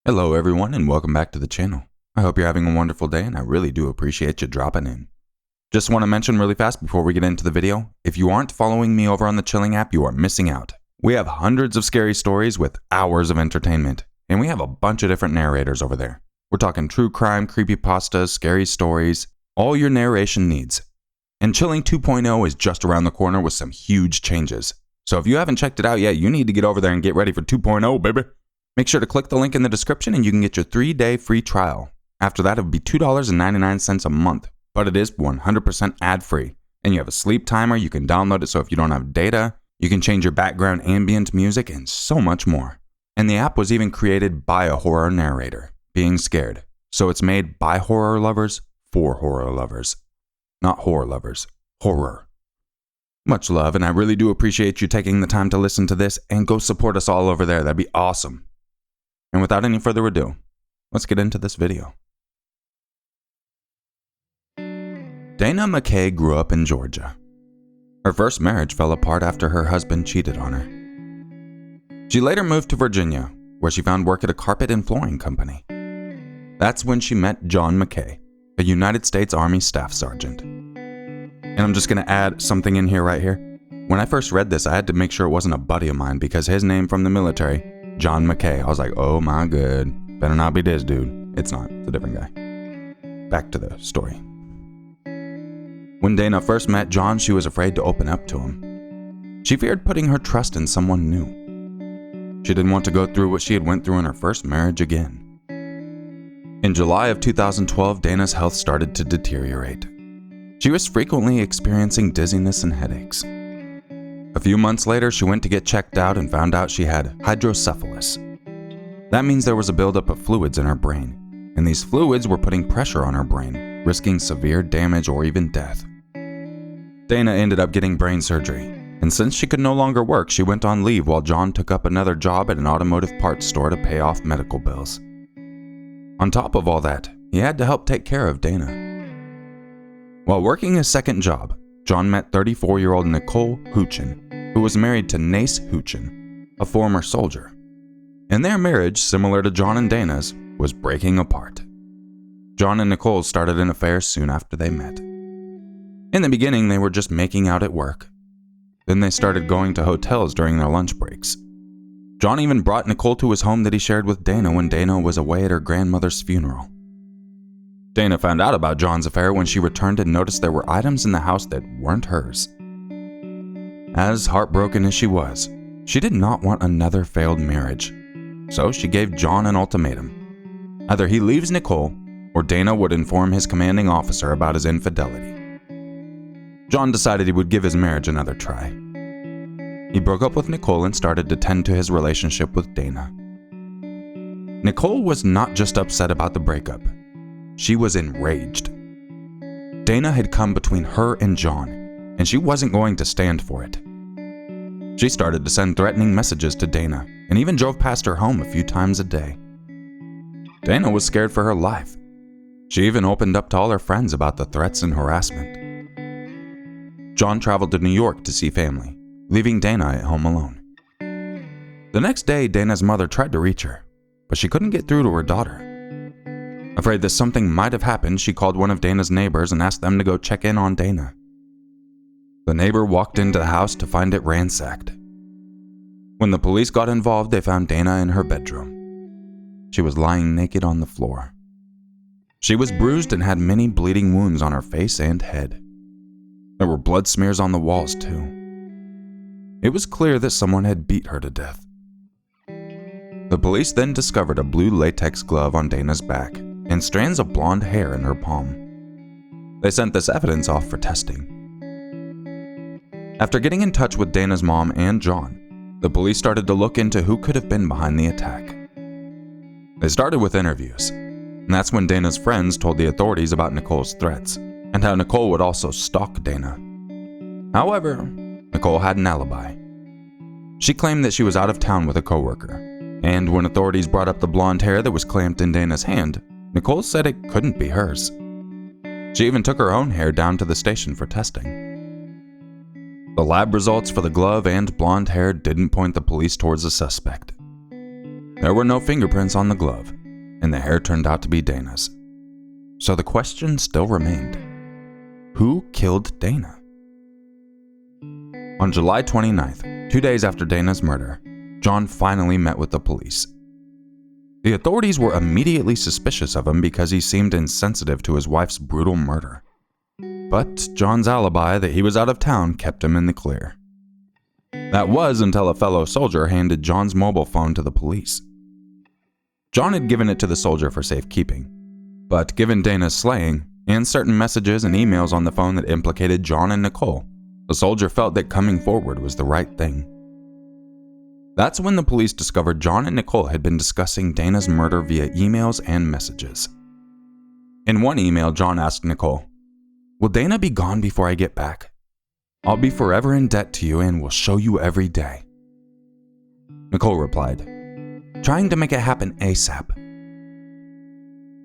Hello everyone and welcome back to the channel. I hope you're having a wonderful day and I really do appreciate you dropping in. Just want to mention really fast before we get into the video, if you aren't following me over on the Chilling app, you are missing out. We have hundreds of scary stories with hours of entertainment, and we have a bunch of different narrators over there. We're talking true crime, creepypastas, scary stories, all your narration needs. And Chilling 2.0 is just around the corner with some huge changes. So if you haven't checked it out yet, you need to get over there and get ready for 2.0, baby. Make sure to click the link in the description and you can get your 3-day free trial. After that, it would be $2.99 a month, but it is 100% ad-free. And you have a sleep timer, you can download it so if you don't have data, you can change your background ambient music and so much more. And the app was even created by a horror narrator, Being Scared. So it's made by horror lovers for horror lovers. Not horror lovers, horror. Much love, and I really do appreciate you taking the time to listen to this and go support us all over there. That'd be awesome. And without any further ado, let's get into this video. Dana McKay grew up in Georgia. Her first marriage fell apart after her husband cheated on her. She later moved to Virginia, where she found work at a carpet and flooring company. That's when she met John McKay, a United States Army Staff Sergeant. And I'm just going to add something in here right here. When I first read this, I had to make sure it wasn't a buddy of mine because his name from the military, John McKay. I was like, oh my god, better not be this dude. It's not, it's a different guy. Back to the story. When Dana first met John, she was afraid to open up to him. She feared putting her trust in someone new. She didn't want to go through what she had went through in her first marriage again. In July of 2012, Dana's health started to deteriorate. She was frequently experiencing dizziness and headaches. A few months later, she went to get checked out and found out she had hydrocephalus. That means there was a buildup of fluids in her brain, and these fluids were putting pressure on her brain, risking severe damage or even death. Dana ended up getting brain surgery, and since she could no longer work, she went on leave while John took up another job at an automotive parts store to pay off medical bills. On top of all that, he had to help take care of Dana. While working his second job, John met 34-year-old Nicole Huchin, who was married to Nace Huchin, a former soldier. And their marriage, similar to John and Dana's, was breaking apart. John and Nicole started an affair soon after they met. In the beginning, they were just making out at work. Then they started going to hotels during their lunch breaks. John even brought Nicole to his home that he shared with Dana when Dana was away at her grandmother's funeral. Dana found out about John's affair when she returned and noticed there were items in the house that weren't hers. As heartbroken as she was, she did not want another failed marriage, so she gave John an ultimatum. Either he leaves Nicole, or Dana would inform his commanding officer about his infidelity. John decided he would give his marriage another try. He broke up with Nicole and started to tend to his relationship with Dana. Nicole was not just upset about the breakup. She was enraged. Dana had come between her and John, and she wasn't going to stand for it. She started to send threatening messages to Dana, and even drove past her home a few times a day. Dana was scared for her life. She even opened up to all her friends about the threats and harassment. John traveled to New York to see family, leaving Dana at home alone. The next day, Dana's mother tried to reach her, but she couldn't get through to her daughter. Afraid that something might have happened, she called one of Dana's neighbors and asked them to go check in on Dana. The neighbor walked into the house to find it ransacked. When the police got involved, they found Dana in her bedroom. She was lying naked on the floor. She was bruised and had many bleeding wounds on her face and head. There were blood smears on the walls too. It was clear that someone had beat her to death. The police then discovered a blue latex glove on Dana's back and strands of blonde hair in her palm. They sent this evidence off for testing. After getting in touch with Dana's mom and John, the police started to look into who could have been behind the attack. They started with interviews, and that's when Dana's friends told the authorities about Nicole's threats and how Nicole would also stalk Dana. However, Nicole had an alibi. She claimed that she was out of town with a coworker, and when authorities brought up the blonde hair that was clamped in Dana's hand, Nicole said it couldn't be hers. She even took her own hair down to the station for testing. The lab results for the glove and blonde hair didn't point the police towards a suspect. There were no fingerprints on the glove, and the hair turned out to be Dana's. So the question still remained: who killed Dana? On July 29th, 2 days after Dana's murder, John finally met with the police. The authorities were immediately suspicious of him because he seemed insensitive to his wife's brutal murder. But John's alibi that he was out of town kept him in the clear. That was until a fellow soldier handed John's mobile phone to the police. John had given it to the soldier for safekeeping, but given Dana's slaying and certain messages and emails on the phone that implicated John and Nicole, the soldier felt that coming forward was the right thing. That's when the police discovered John and Nicole had been discussing Dana's murder via emails and messages. In one email, John asked Nicole, "Will Dana be gone before I get back? I'll be forever in debt to you and will show you every day." Nicole replied, "Trying to make it happen ASAP."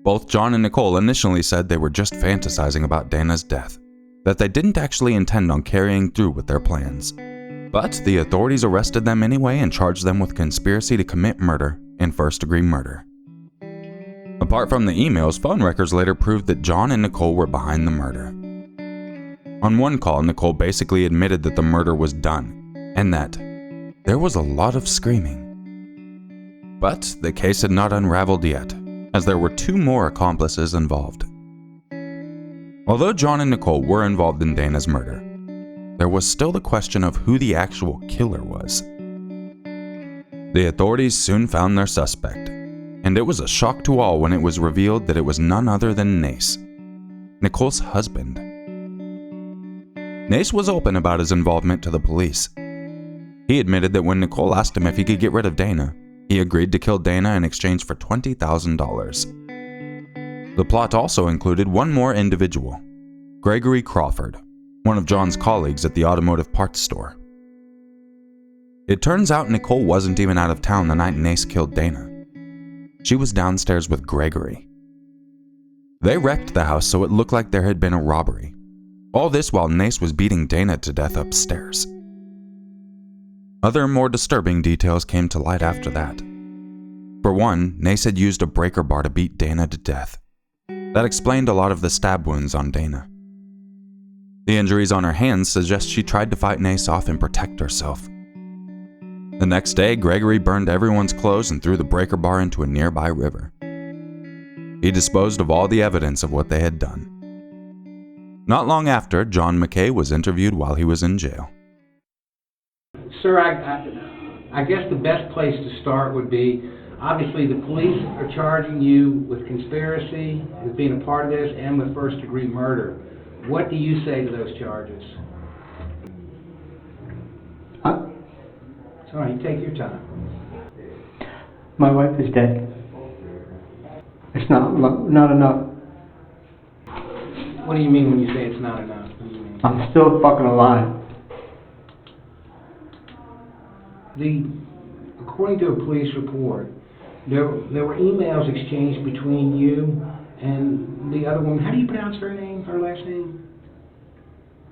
Both John and Nicole initially said they were just fantasizing about Dana's death, that they didn't actually intend on carrying through with their plans. But the authorities arrested them anyway and charged them with conspiracy to commit murder and first-degree murder. Apart from the emails, phone records later proved that John and Nicole were behind the murder. On one call, Nicole basically admitted that the murder was done, and that there was a lot of screaming. But the case had not unraveled yet, as there were 2 more accomplices involved. Although John and Nicole were involved in Dana's murder, there was still the question of who the actual killer was. The authorities soon found their suspect, and it was a shock to all when it was revealed that it was none other than Nace, Nicole's husband. Nace was open about his involvement to the police. He admitted that when Nicole asked him if he could get rid of Dana, he agreed to kill Dana in exchange for $20,000. The plot also included one more individual, Gregory Crawford, one of John's colleagues at the automotive parts store. It turns out Nicole wasn't even out of town the night Nace killed Dana. She was downstairs with Gregory. They wrecked the house so it looked like there had been a robbery. All this while Nace was beating Dana to death upstairs. Other more disturbing details came to light after that. For one, Nace had used a breaker bar to beat Dana to death. That explained a lot of the stab wounds on Dana. The injuries on her hands suggest she tried to fight Nace off and protect herself. The next day, Gregory burned everyone's clothes and threw the breaker bar into a nearby river. He disposed of all the evidence of what they had done. Not long after, John McKay was interviewed while he was in jail. Sir, I guess the best place to start would be, obviously the police are charging you with conspiracy, with being a part of this, and with first-degree murder. What do you say to those charges? Sorry, take your time. My wife is dead. It's not enough. What do you mean when you say it's not enough? What do you mean? I'm still fucking alive. According to a police report, there were emails exchanged between you and the other woman. How do you pronounce her name, her last name?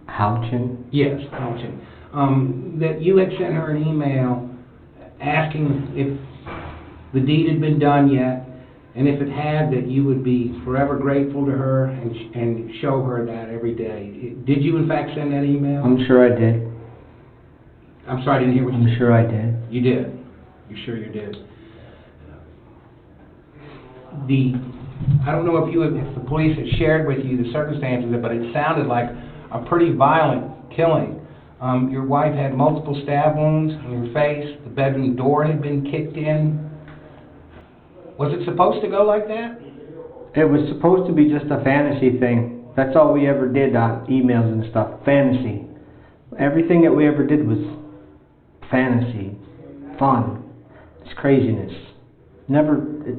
Halchin? Yes, Halchin. That you had sent her an email asking if the deed had been done yet, and if it had, that you would be forever grateful to her and show her that every day. Did you in fact send that email? I'm sure I did. I'm sorry, I didn't hear what you said. I'm sure I did. You did. You're sure you did. I don't know if the police had shared with you the circumstances, but it sounded like a pretty violent killing. Your wife had multiple stab wounds on her face. The bedroom door had been kicked in. Was it supposed to go like that? It was supposed to be just a fantasy thing. That's all we ever did on emails and stuff. Fantasy. Everything that we ever did was fantasy. Fun. It's craziness. It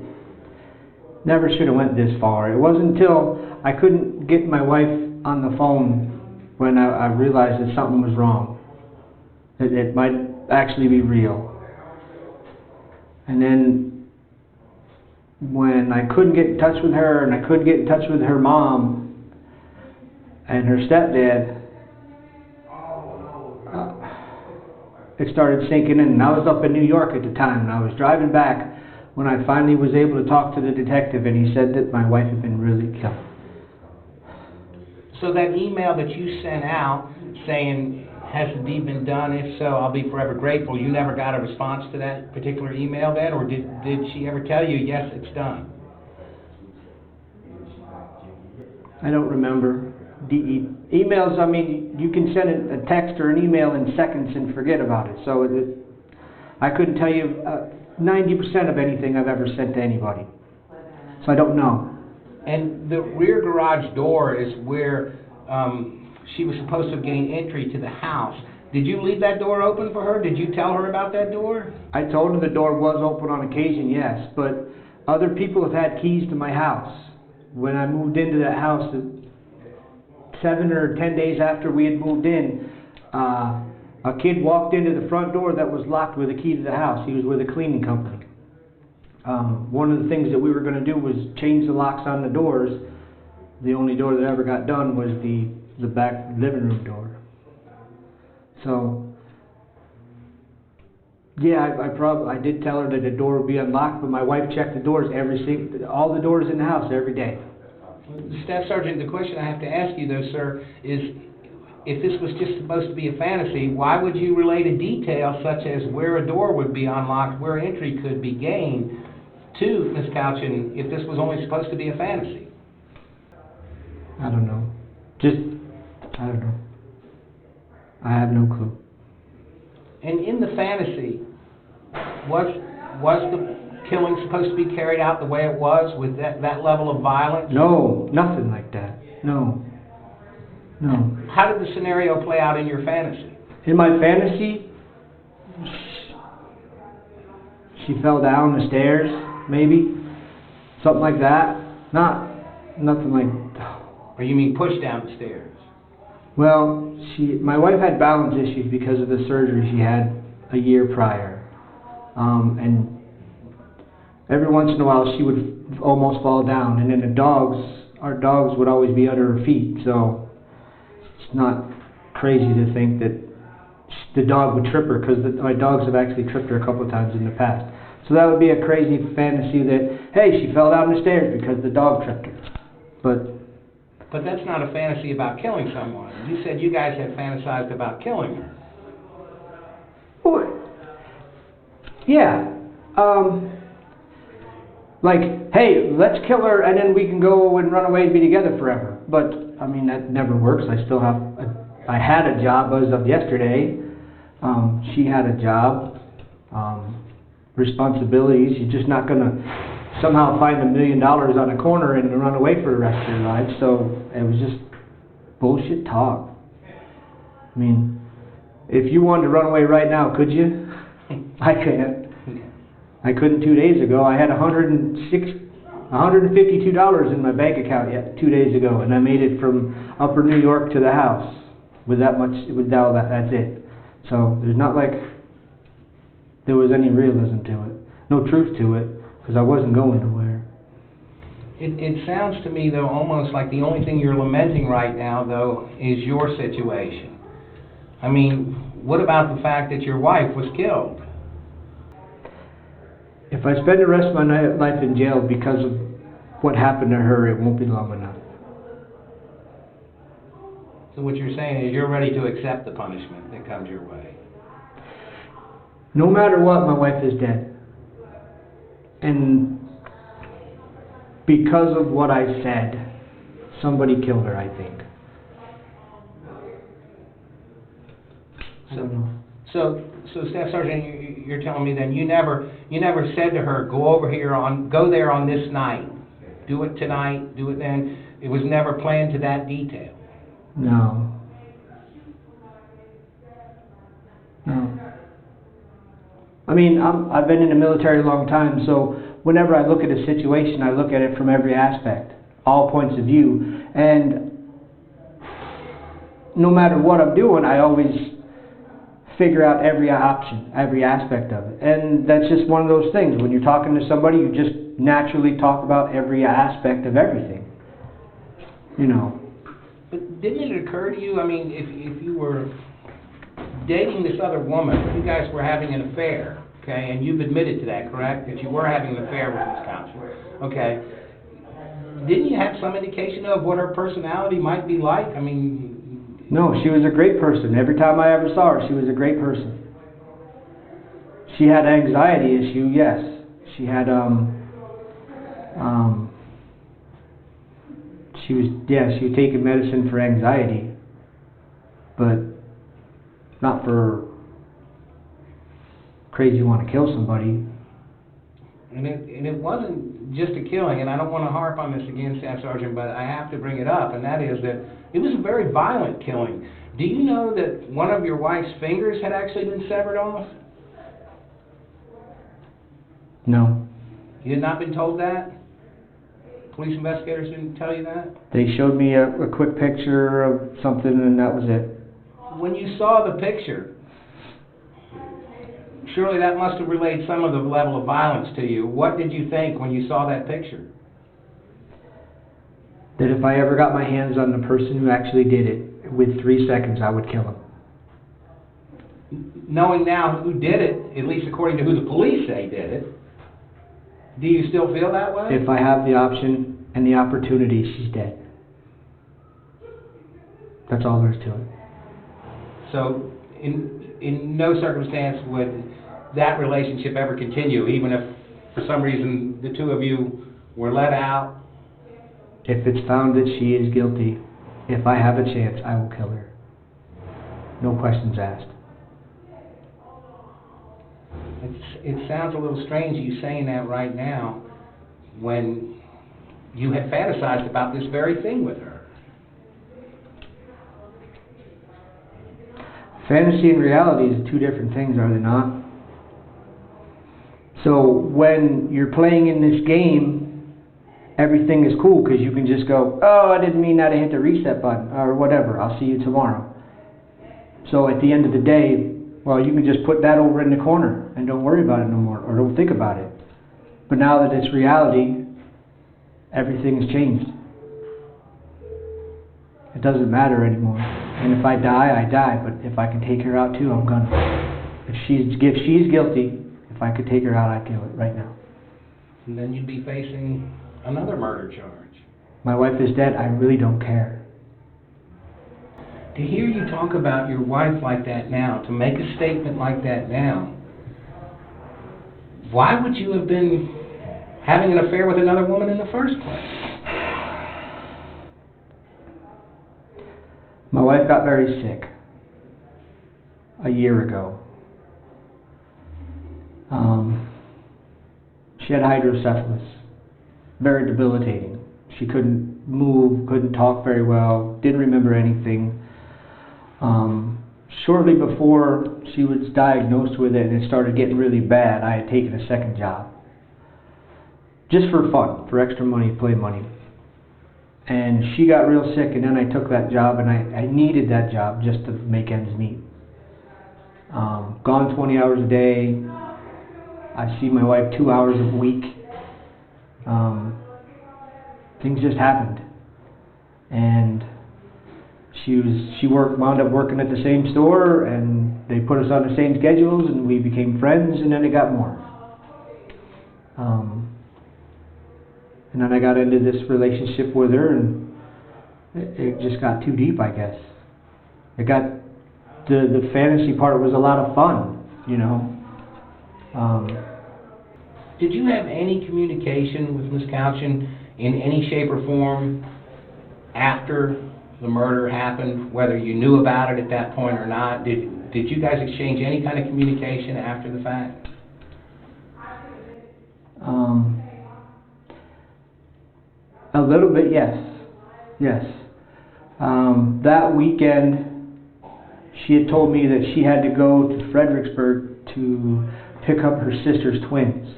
never should have went this far. It wasn't until I couldn't get my wife on the phone when I realized that something was wrong. That it might actually be real. And then when I couldn't get in touch with her and I couldn't get in touch with her mom and her stepdad, it started sinking in. And I was up in New York at the time, and I was driving back when I finally was able to talk to the detective, and he said that my wife had been really killed. So that email that you sent out saying, has the deed been done? If so, I'll be forever grateful. You never got a response to that particular email then? Or did she ever tell you, yes, it's done? I don't remember. Emails, I mean, you can send a text or an email in seconds and forget about it. So I couldn't tell you 90% of anything I've ever sent to anybody. So I don't know. And the rear garage door is where she was supposed to gain entry to the house. Did you leave that door open for her? Did you tell her about that door? I told her the door was open on occasion, yes, but other people have had keys to my house. When I moved into that house, 7 or 10 days after we had moved in, a kid walked into the front door that was locked with a key to the house. He was with a cleaning company. One of the things that we were going to do was change the locks on the doors. The only door that ever got done was the back living room door. So, yeah, I did tell her that the door would be unlocked, but my wife checked the doors all the doors in the house every day. Staff Sergeant, the question I have to ask you though, sir, is if this was just supposed to be a fantasy, why would you relate a detail such as where a door would be unlocked, where entry could be gained to Ms. Couchin if this was only supposed to be a fantasy? I don't know. I don't know. I have no clue. And in the fantasy, was the killing supposed to be carried out the way it was with that level of violence? No, nothing like that. No. No. How did the scenario play out in your fantasy? In my fantasy, she fell down the stairs, maybe. Something like that. Nothing like... Or you mean pushed down the stairs? Well, my wife had balance issues because of the surgery she had a year prior. And every once in a while she would almost fall down. And then our dogs would always be under her feet. So it's not crazy to think that the dog would trip her, because my dogs have actually tripped her a couple of times in the past. So that would be a crazy fantasy that, hey, she fell down the stairs because the dog tripped her. But that's not a fantasy about killing someone. You said you guys had fantasized about killing her. Well, yeah. Like, hey, let's kill her and then we can go and run away and be together forever. But, I mean, that never works. I had a job as of yesterday. She had a job. Responsibilities. You're just not going to somehow find $1 million on a corner and run away for the rest of your life. So it was just bullshit talk. I mean, if you wanted to run away right now, could you? I can't. I couldn't 2 days ago. I had $152 in my bank account 2 days ago, and I made it from Upper New York to the house with that much. With all that, that's it. So there's not like there was any realism to it, no truth to it. Because I wasn't going nowhere. It sounds to me, though, almost like the only thing you're lamenting right now, though, is your situation. I mean, what about the fact that your wife was killed? If I spend the rest of my life in jail because of what happened to her, it won't be long enough. So what you're saying is you're ready to accept the punishment that comes your way? No matter what, my wife is dead. And because of what I said, somebody killed her, I think. So Staff Sergeant, you're telling me then you never said to her, go there on this night, do it tonight, do it then. It was never planned to that detail. No. I mean, I've been in the military a long time, so whenever I look at a situation, I look at it from every aspect, all points of view, and no matter what I'm doing, I always figure out every option, every aspect of it. And that's just one of those things. When you're talking to somebody, you just naturally talk about every aspect of everything, you know. But didn't it occur to you, I mean, if you were dating this other woman, you guys were having an affair, okay, and you've admitted to that, correct? That you were having an affair with Ms. Couch, okay. Didn't you have some indication of what her personality might be like? I mean... No, she was a great person. Every time I ever saw her, she was a great person. She had an anxiety issue, yes. She had, she was taking medicine for anxiety, but not for crazy want to kill somebody. And it wasn't just a killing, and I don't want to harp on this again, Staff Sergeant, but I have to bring it up, and that is that it was a very violent killing. Do you know that one of your wife's fingers had actually been severed off? No. You had not been told that? Police investigators didn't tell you that? They showed me a quick picture of something, and that was it. When you saw the picture, surely that must have relayed some of the level of violence to you. What did you think when you saw that picture? That if I ever got my hands on the person who actually did it, with 3 seconds I would kill him. Knowing now who did it, at least according to who the police say did it, do you still feel that way? If I have the option and the opportunity, she's dead. That's all there is to it. So, in no circumstance would that relationship ever continue, even if, for some reason, the two of you were let out? If it's found that she is guilty, if I have a chance, I will kill her. No questions asked. It sounds a little strange you saying that right now when you had fantasized about this very thing with her. Fantasy and reality is two different things, are they not? So when you're playing in this game, everything is cool because you can just go, oh, I didn't mean that, I hit the reset button, or whatever, I'll see you tomorrow. So at the end of the day, well, you can just put that over in the corner and don't worry about it no more, or don't think about it. But now that it's reality, everything has changed. It doesn't matter anymore. And if I die, I die. But if I can take her out too, I'm gonna. If she's guilty, if I could take her out, I'd kill it right now. And then you'd be facing another murder charge. My wife is dead. I really don't care. To hear you talk about your wife like that now, to make a statement like that now, why would you have been having an affair with another woman in the first place? My wife got very sick a year ago. She had hydrocephalus, very debilitating. She couldn't move, couldn't talk very well, didn't remember anything. Shortly before she was diagnosed with it and it started getting really bad, I had taken a second job. Just for fun, for extra money, play money. And she got real sick, and then I took that job, and I needed that job just to make ends meet. Gone 20 hours a day. I see my wife 2 hours a week. Things just happened. And she wound up working at the same store, and they put us on the same schedules, and we became friends, and then it got more. And then I got into this relationship with her, and it just got too deep, I guess. It got, the fantasy part was a lot of fun, you know. Did you have any communication with Ms. Couchin in any shape or form after the murder happened, whether you knew about it at that point or not? Did you guys exchange any kind of communication after the fact? A little bit, yes. Yes. That weekend, she had told me that she had to go to Fredericksburg to pick up her sister's twins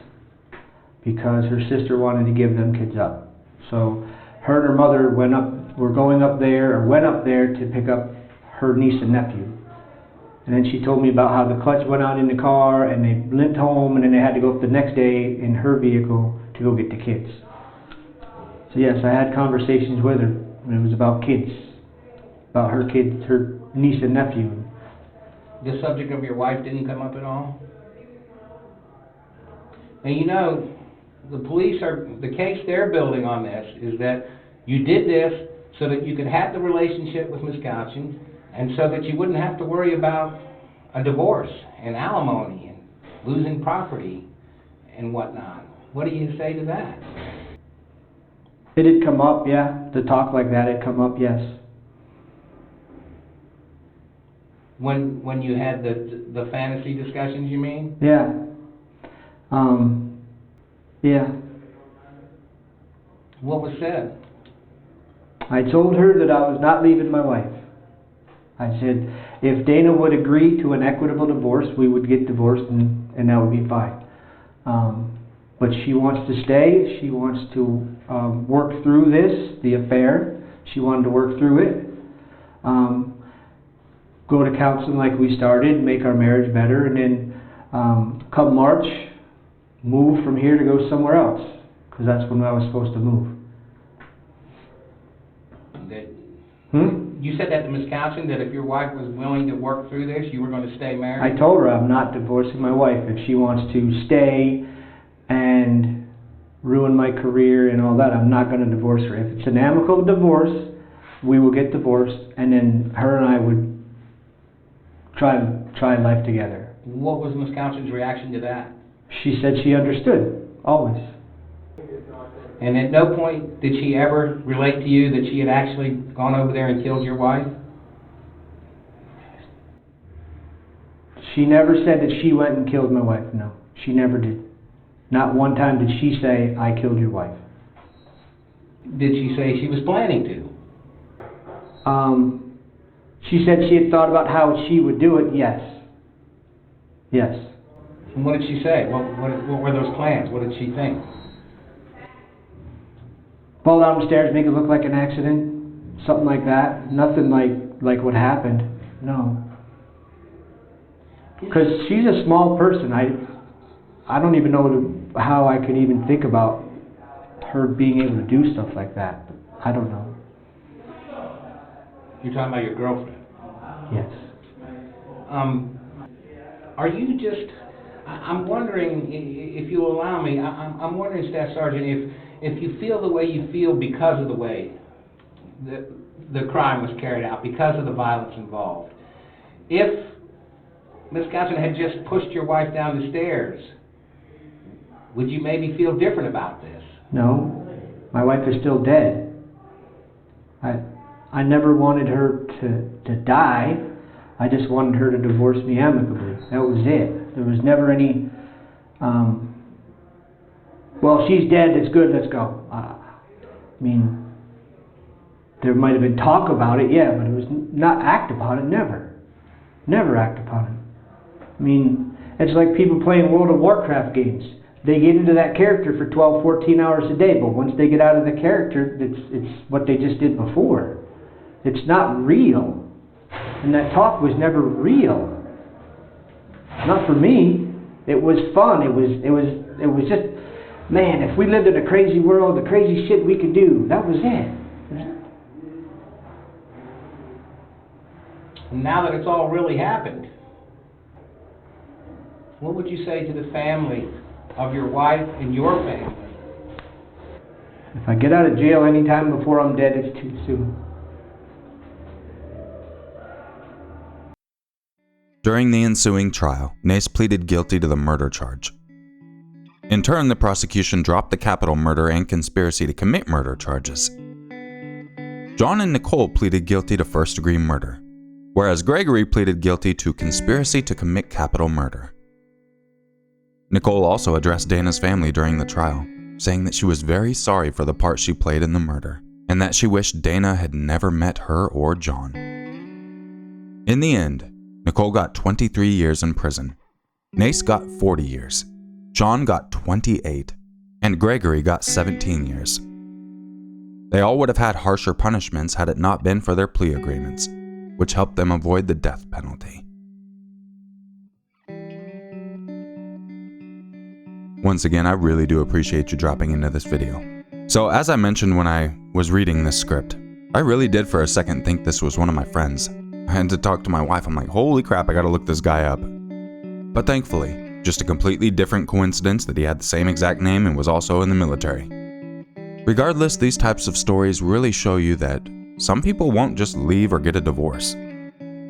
because her sister wanted to give them kids up. So her and her mother went up there to pick up her niece and nephew. And then she told me about how the clutch went out in the car and they limped home, and then they had to go up the next day in her vehicle to go get the kids. So yes, I had conversations with her, and it was about kids, about her kids, her niece and nephew. The subject of your wife didn't come up at all? And you know, the case they're building on this is that you did this so that you could have the relationship with Mcculloch, and so that you wouldn't have to worry about a divorce and alimony and losing property and whatnot. What do you say to that? It did come up, yeah. To talk like that, it come up, yes. When you had the fantasy discussions, you mean? Yeah. Yeah. What was said? I told her that I was not leaving my wife. I said, if Dana would agree to an equitable divorce, we would get divorced and that would be fine. But she wants to stay. She wants to work through this, the affair. She wanted to work through it. Go to counseling like we started, make our marriage better, and then come March, move from here to go somewhere else, because that's when I was supposed to move. You said that to Mcculloch, that if your wife was willing to work through this, you were going to stay married? I told her I'm not divorcing my wife. If she wants to stay and ruin my career and all that, I'm not going to divorce her. If it's an amicable divorce, we will get divorced, and then her and I would try life together. What was Mcculloch's reaction to that? She said she understood, always. And at no point did she ever relate to you that she had actually gone over there and killed your wife? She never said that she went and killed my wife, no. She never did. Not one time did she say, I killed your wife. Did she say she was planning to? She said she had thought about how she would do it, yes. Yes. And what did she say? What were those plans? What did she think? Fall down the stairs, make it look like an accident, something like that. Nothing like what happened, no. Because she's a small person. I don't even know how I could even think about her being able to do stuff like that. I don't know. You're talking about your girlfriend? Yes. Are you just... I'm wondering, if you allow me, I'm wondering, Staff Sergeant, if you feel the way you feel because of the way the crime was carried out, because of the violence involved. If Mcculloch had just pushed your wife down the stairs, would you maybe feel different about this? No. My wife is still dead. I never wanted her to die. I just wanted her to divorce me amicably. That was it. There was never any, well, she's dead, that's good, let's go. I mean, there might have been talk about it, yeah, but it was not act upon it, never. Never act upon it. I mean, it's like people playing World of Warcraft games. They get into that character for 12, 14 hours a day, but once they get out of the character, it's what they just did before. It's not real. And that talk was never real. Not for me. It was fun. It was just, man, if we lived in a crazy world, the crazy shit we could do, that was it. Now that it's all really happened, what would you say to the family of your wife and your family? If I get out of jail any time before I'm dead, it's too soon. During the ensuing trial, Nace pleaded guilty to the murder charge. In turn, the prosecution dropped the capital murder and conspiracy to commit murder charges. John and Nicole pleaded guilty to first-degree murder, whereas Gregory pleaded guilty to conspiracy to commit capital murder. Nicole also addressed Dana's family during the trial, saying that she was very sorry for the part she played in the murder, and that she wished Dana had never met her or John. In the end, Nicole got 23 years in prison, Nace got 40 years, John got 28, and Gregory got 17 years. They all would have had harsher punishments had it not been for their plea agreements, which helped them avoid the death penalty. Once again, I really do appreciate you dropping into this video. So as I mentioned when I was reading this script, I really did for a second think this was one of my friends. I had to talk to my wife, I'm like, holy crap, I gotta look this guy up. But thankfully, Just a completely different coincidence that he had the same exact name and was also in the military. Regardless, these types of stories really show you that some people won't just leave or get a divorce.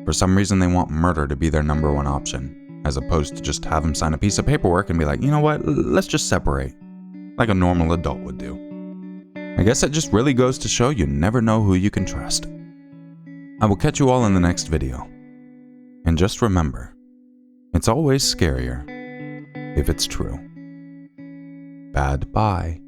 For some reason, they want murder to be their number one option, as opposed to just have them sign a piece of paperwork and be like, you know what, let's just separate, like a normal adult would do. I guess it just really goes to show you never know who you can trust. I will catch you all in the next video. And just remember, it's always scarier if it's true. Bad bye.